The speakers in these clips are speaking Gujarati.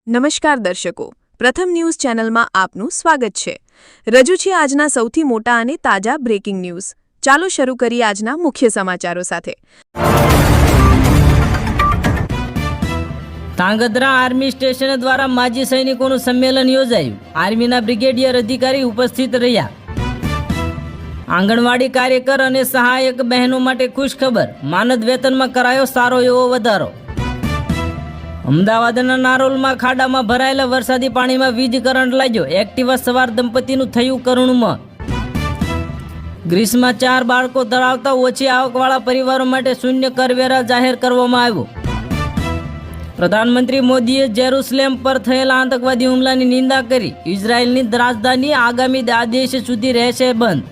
નમસ્કાર દર્શકો, પ્રથમ ન્યૂઝ ચેનલમાં આપનું સ્વાગત છે। રજૂ છે આજના સૌથી મોટા અને તાજા બ્રેકિંગ ન્યૂઝ। ચાલો શરૂ કરીએ આજના મુખ્ય સમાચારો સાથે। ધાંગધ્રા આર્મી સ્ટેશન દ્વારા માજી સૈનિકોનું સંમેલન યોજાયું। આર્મીના બ્રિગેડિયર અધિકારી ઉપસ્થિત રહ્યા। આંગણવાડી કાર્યકર અને સહાયક બહેનો માટે ખુશખબર, માનદ વેતનમાં કરાયો સારો એવો વધારો। અમદાવાદના નારોલમાં ખાડામાં ભરાયેલા વરસાદી પાણીમાં વીજ કરંટ લાગ્યો, એક્ટિવા સવાર દંપતીનું થયું કરુણ મોત। ગ્રીસમાં 4 બાળકો ધરાવતા ઓછી આવકવાળા પરિવારો માટે શૂન્ય કરવેરા જાહેર કરવામાં આવ્યો। પ્રધાનમંત્રી મોદીએ જેરુસલેમ પર થયેલા આતંકવાદી હુમલાની નિંદા કરી। ઇઝરાયેલની રાજધાની આગામી આદેશ સુધી રહેશે બંધ।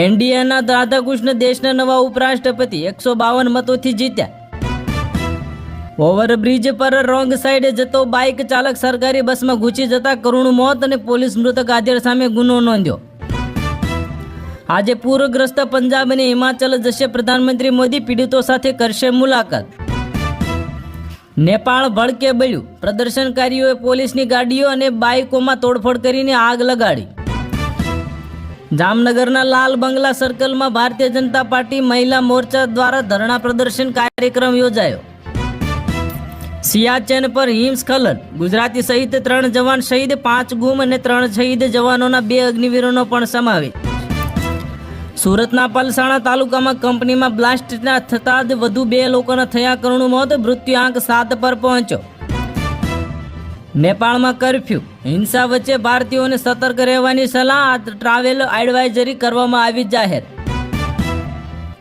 એનડીએના રાધાકૃષ્ણ દેશના નવા ઉપરાષ્ટ્રપતિ 152 મતોથી જીત્યા। ઓવરબ્રિજ પર રોંગ સાઈડે જતો બાઇક ચાલક સરકારી બસમાં ઘૂસી જતા કરુણ મોત અને પોલીસ મૃતક આધેડ સામે ગુનો નોંધ્યો। આજે પૂરગ્રસ્ત પંજાબ અને હિમાચલ જશે પ્રધાનમંત્રી મોદી, પીડિતો સાથે કરશે મુલાકાત। નેપાળ ભડકે બળ્યું, પ્રદર્શનકારીઓએ પોલીસની ગાડીઓ અને બાઇકોમાં તોડફોડ કરીને આગ લગાડી। જામનગરના લાલ બંગલા સર્કલમાં ભારતીય જનતા પાર્ટી મહિલા મોરચા દ્વારા ધરણા પ્રદર્શન કાર્યક્રમ યોજાયો। સિયાચેન પર હિમસ્ખલન, ગુજરાતી સહિત 3 જવાન શહીદ, 5 ગુમ અને 3 શહીદ જવાનોના 2 અગ્નિવીરોનો પણ સમાવેશ। સુરતના પલસાણા તાલુકામાં કંપનીમાં બ્લાસ્ટ થતાં જ વધુ 2 લોકોના થયા કરુણ મોત, મૃત્યુઆંક 7 પર પહોંચ્યો। નેપાળમાં કર્ફ્યુ, હિંસા વચ્ચે ભારતીયોને સતર્ક રહેવાની સલાહ, ટ્રાવેલ એડવાઇઝરી કરવામાં આવી જાહેર।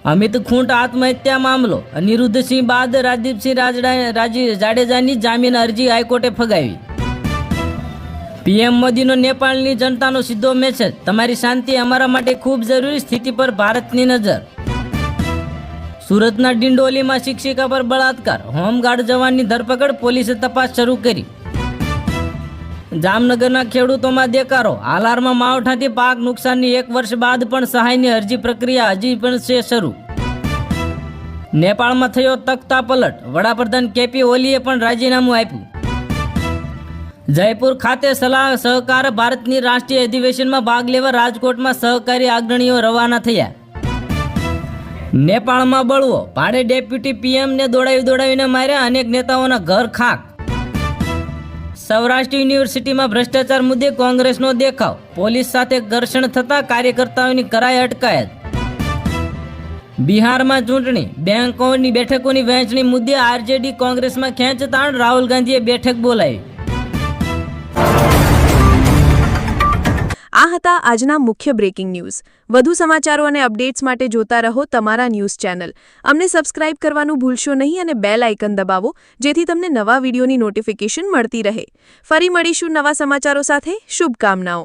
અમિત ખૂંટ આત્મહત્યા મામલો, અનિરુદ્ધસિંહ બાદ રાજદીપસિંહ જાડેજાની જામીન અરજી હાઈકોર્ટે ફગાવી। પીએમ મોદીનો નેપાળની જનતાનો સીધો મેસેજ, તમારી શાંતિ અમારા માટે ખૂબ જરૂરી, સ્થિતિ પર ભારતની નજર। સુરતના ડિંડોલીમાં શિક્ષિકા પર બળાત્કાર, હોમગાર્ડ જવાનની ધરપકડ, પોલીસે તપાસ શરૂ કરી। જામનગરના ખેડૂતોમાં દેકારો, હાલારમાં માવઠાથી પાક નુકસાનની 1 વર્ષ બાદ પણ સહાયની અરજી પ્રક્રિયા હજી પણ છે શરૂ। નેપાળમાં થયો તખ્તા પલટ, વડાપ્રધાન કેપી ઓલીએ પણ રાજીનામું આપ્યું। જયપુર ખાતે સહકાર ભારતની રાષ્ટ્રીય અધિવેશનમાં ભાગ લેવા રાજકોટમાં સહકારી અગ્રણીઓ રવાના થયા। નેપાળમાં બળવો, ભાડે ડેપ્યુટી પીએમને દોડાવીને માર્યા, અનેક નેતાઓના ઘર ખાક। સૌરાષ્ટ્ર યુનિવર્સિટીમાં ભ્રષ્ટાચાર મુદ્દે કોંગ્રેસનો દેખાવ, પોલીસ સાથે ઘર્ષણ થતા કાર્યકર્તાઓની કરાઈ અટકાયત। બિહારમાં ચૂંટણી, બેંકોની બેઠકોની વહેંચણી મુદ્દે આરજેડી કોંગ્રેસમાં ખેંચતાણ, રાહુલ ગાંધીએ બેઠક બોલાવી। આ હતા આજના મુખ્ય બ્રેકિંગ ન્યૂઝ। વધુ સમાચારો અને અપડેટ્સ માટે જોતા રહો તમારા ન્યૂઝ ચેનલ। અમને સબસ્ક્રાઇબ કરવાનું ભૂલશો નહીં અને બેલ આઇકન દબાવો, જેથી તમને નવા વિડીયોની નોટિફિકેશન મળતી રહે। ફરી મળીશું નવા સમાચારો સાથે। શુભકામનાઓ।